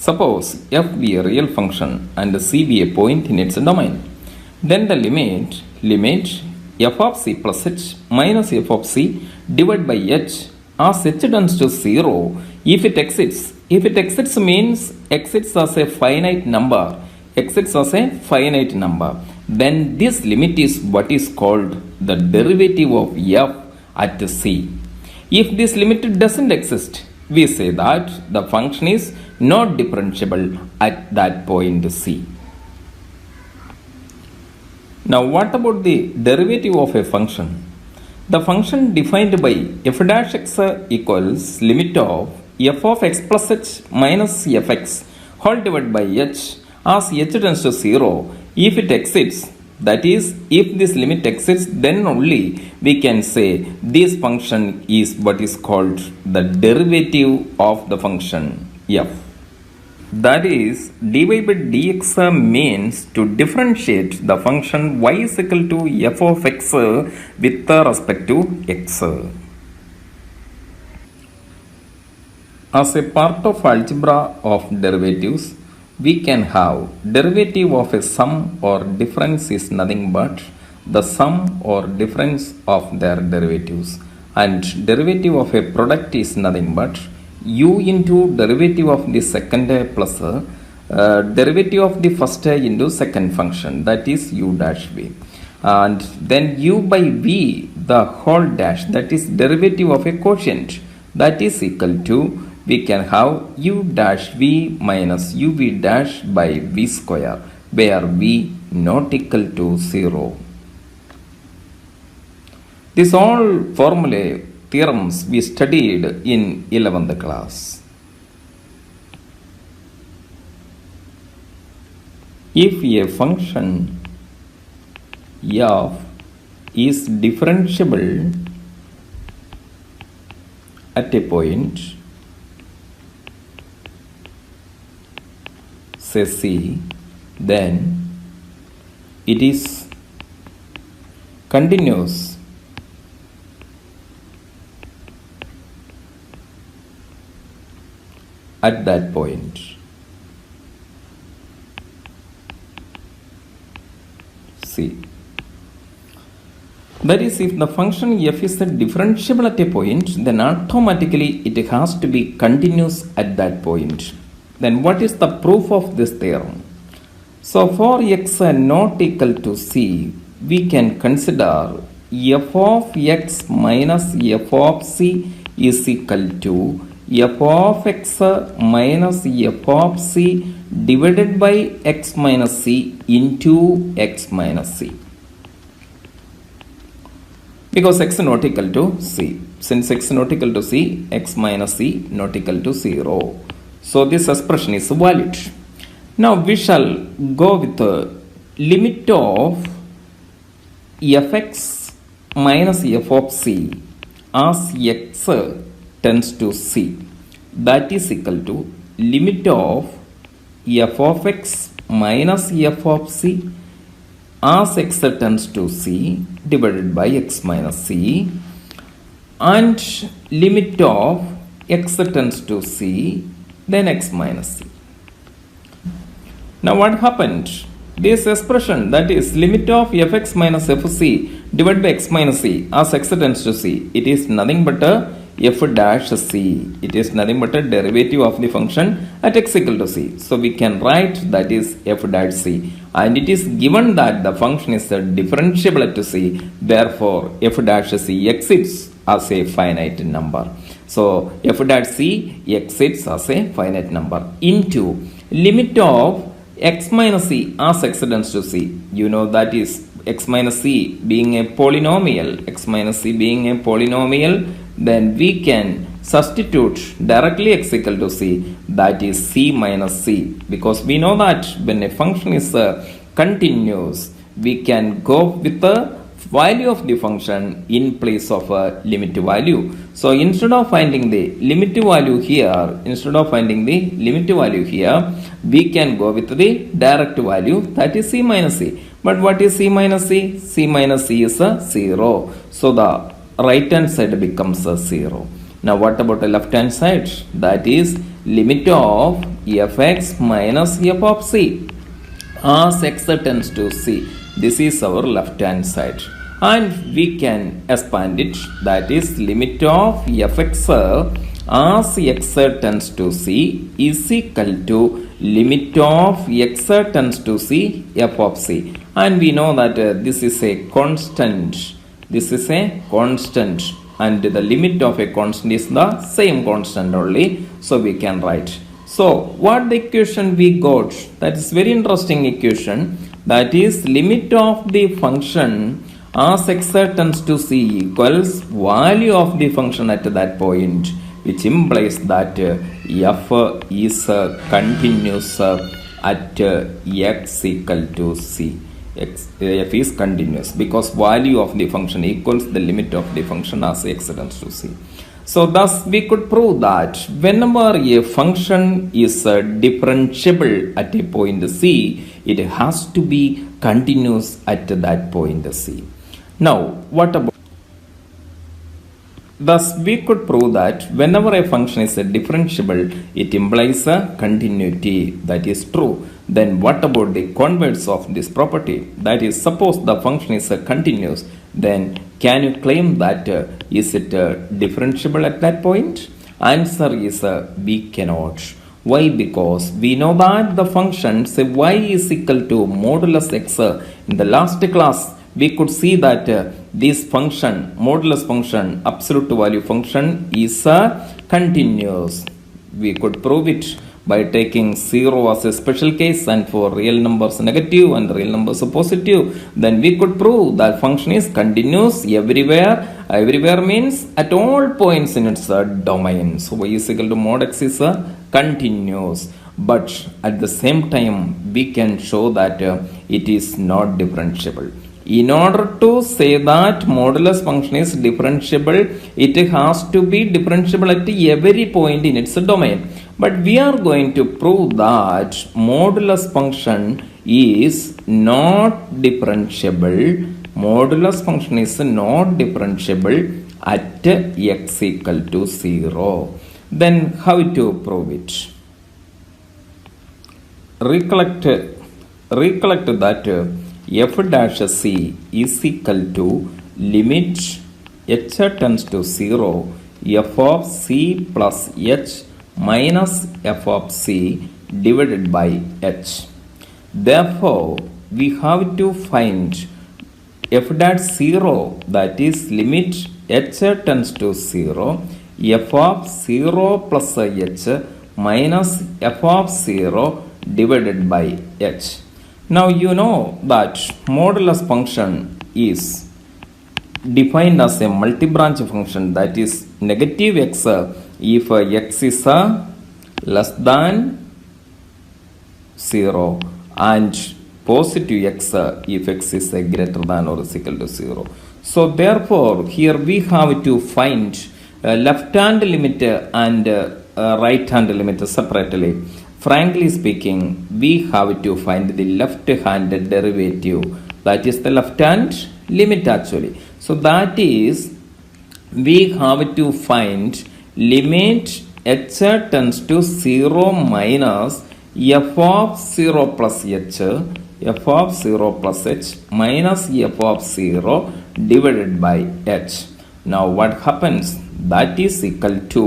Suppose f be a real function and c be a point in its domain. Then the limit f of c plus h minus f of c divided by h as h tends to 0 if it exits. If it exits means exits as a finite number. Exits as a finite number. Then this limit is what is called the derivative of f at c. If this limit doesn't exist, we say that the function is not differentiable at that point c. Now what about the derivative of a function? The function defined by f dash x equals limit of f of x plus h minus fx whole divided by h as h tends to 0 if it exits. That is, if this limit exists, then only we can say this function is what is called the derivative of the function f. That is, dy by dx means to differentiate the function y is equal to f of x with respect to x. As a part of algebra of derivatives, we can have derivative of a sum or difference is nothing but the sum or difference of their derivatives, and derivative of a product is nothing but u into derivative of the second plus derivative of the first into second function, that is u dash v, and then u by v the whole dash, that is derivative of a quotient, that is equal to, we can have u dash v minus uv dash by v square, where v not equal to 0. These all formulae theorems we studied in 11th class. If a function f is differentiable at a point say c, then it is continuous at that point. C. That is, if the function f is differentiable at a point, then automatically it has to be continuous at that point. Then what is the proof of this theorem? So for x not equal to c, we can consider f of x minus f of c is equal to f of x minus f of c divided by x minus c into x minus c. Because x not equal to c. Since x not equal to c, x minus c not equal to 0. So this expression is valid. Now we shall go with the limit of fx minus f of c as x tends to c, that is equal to limit of f of x minus f of c as x tends to c divided by x minus c, and limit of x tends to c then x minus c. Now what happened? This expression, that is limit of fx minus f of c divided by x minus c as x tends to c, it is nothing but a f dash c. It is nothing but a derivative of the function at x equal to c. So we can write that is f dash c, and it is given that the function is differentiable at c, therefore f dash c exits as a finite number. So f dash c exits as a finite number into limit of x minus c as x tends to c. You know that is x minus c being a polynomial, then we can substitute directly x equal to c, that is c minus c, because we know that when a function is continuous, we can go with the value of the function in place of a limit value. So instead of finding the limit value here, we can go with the direct value, that is c minus c. But what is c minus c? C minus c is a 0. So the right hand side becomes a 0. Now what about the left hand side? That is limit of fx minus f of c as x tends to c. This is our left hand side, and we can expand it, that is limit of fx as x tends to c is equal to limit of x tends to c f of c, and we know that this is a constant. This is a constant, and the limit of a constant is the same constant only, so we can write. So what the equation we got, that is very interesting equation, that is limit of the function as x tends to c equals value of the function at that point, which implies that f is continuous at x equal to c. F is continuous because value of the function equals the limit of the function as x tends to c. So thus we could prove that whenever a function is differentiable at a point c, it has to be continuous at that point c. Now what about, thus we could prove that whenever a function is differentiable, it implies a continuity. That is true. Then what about the converse of this property? That is, suppose the function is continuous, then can you claim that is it differentiable at that point? Answer is we cannot. Why? Because we know that the function say y is equal to modulus x. In the last class we could see that this function, modulus function, absolute value function is continuous. We could prove it by taking 0 as a special case, and for real numbers negative and real numbers positive, then we could prove that function is continuous everywhere. Everywhere means at all points in its domain. So y is equal to mod x is continuous, but at the same time we can show that it is not differentiable. In order to say that modulus function is differentiable, it has to be differentiable at every point in its domain. But we are going to prove that modulus function is not differentiable. Modulus function is not differentiable at x equal to 0. Then how to prove it? Recollect that f dash c is equal to limit h tends to 0 f of c plus h minus f of c divided by h. Therefore, we have to find f dash 0, that is limit h tends to 0 f of 0 plus h minus f of 0 divided by h. Now you know that modulus function is defined as a multi-branch function, that is negative x if x is less than 0 and positive x if x is greater than or is equal to 0. So therefore here we have to find left hand limit and right hand limit separately. Frankly speaking, we have to find the left hand derivative, that is the left hand limit actually. So that is, we have to find limit h tends to 0 minus f of 0 plus h, f of 0 plus h minus f of 0 divided by h. Now what happens? That is equal to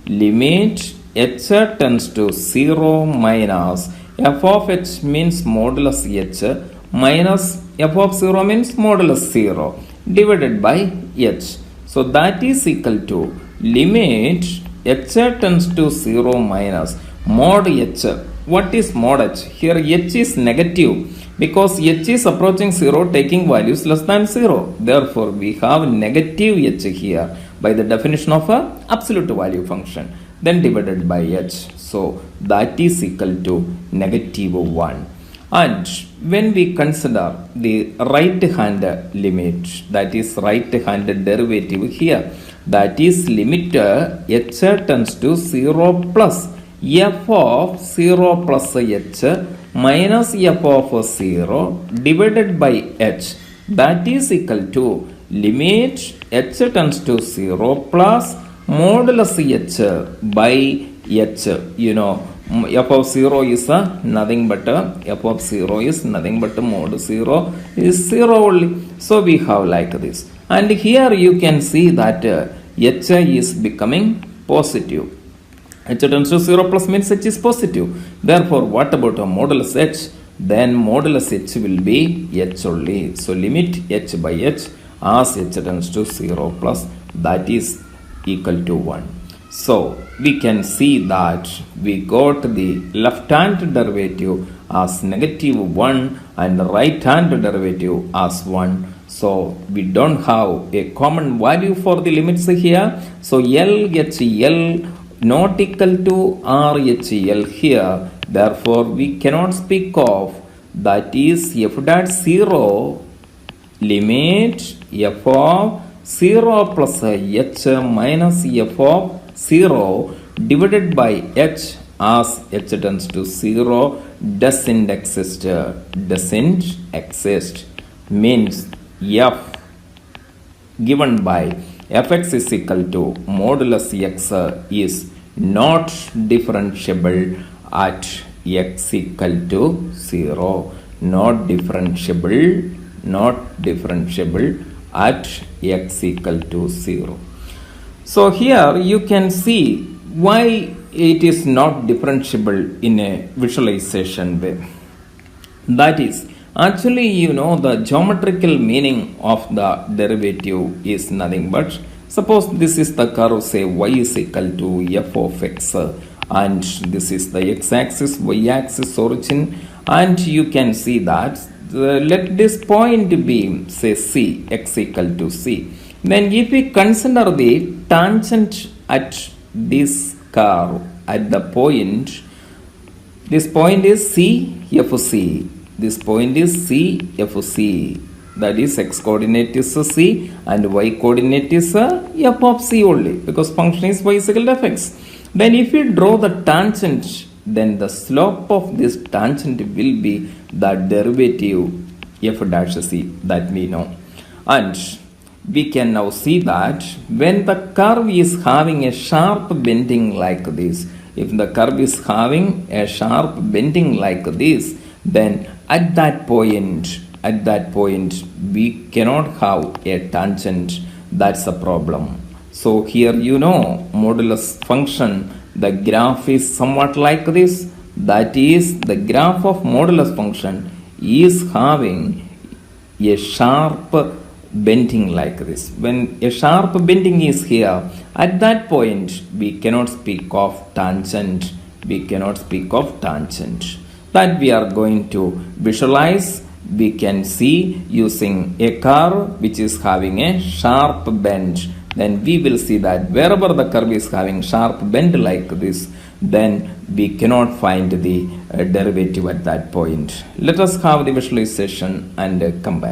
limit h tends to 0 minus f of h means modulus h minus f of 0 means modulus 0 divided by h. So that is equal to limit h tends to 0 minus mod h. What is mod h? Here h is negative because h is approaching 0 taking values less than 0. Therefore we have negative h here by the definition of a absolute value function, then divided by h. So that is equal to negative 1. And when we consider the right hand limit, that is right hand derivative here, that is limit h tends to 0 plus f of 0 plus h minus f of 0 divided by h, that is equal to limit h tends to 0 plus modulus h by h, f of 0 is nothing but f of 0 is nothing but mod 0 is 0 only. So we have like this. And here you can see that h is becoming positive. H tends to 0 plus means h is positive. Therefore, what about a modulus h? Then modulus h will be h only. So limit h by h as h tends to 0 plus, that is equal to 1. So we can see that we got the left hand derivative as negative 1 and the right hand derivative as 1. So we don't have a common value for the limits here. So LHL not equal to RHL here. Therefore we cannot speak of, that is f dot 0 limit f of 0 plus h minus f of 0 divided by h as h tends to 0 doesn't exist. Means f given by fx is equal to modulus x is not differentiable at x equal to 0. Not differentiable at x equal to 0. So here you can see why it is not differentiable in a visualization way. That is, actually the geometrical meaning of the derivative is nothing but, suppose this is the curve, say y is equal to f of x, and this is the x-axis, y-axis origin, and you can see that let this point be, say c, x equal to c. Then if we consider the tangent at this curve at the point, this point is CFC. This point is CFC. That is x coordinate is c and y coordinate is f of c only, because function is y is equal to fx. Then if we draw the tangent, then the slope of this tangent will be the derivative f dash c that we know. And we can now see that when the curve is having a sharp bending like this, if the curve is having a sharp bending like this, then at that point we cannot have a tangent. That's a problem. So here modulus function, the graph is somewhat like this. That is, the graph of modulus function is having a sharp bending like this. When a sharp bending is here, at that point we cannot speak of tangent. That we are going to visualize. We can see using a curve which is having a sharp bend. Then we will see that wherever the curve is having sharp bend like this, then we cannot find the derivative at that point. Let us have the visualization and come back.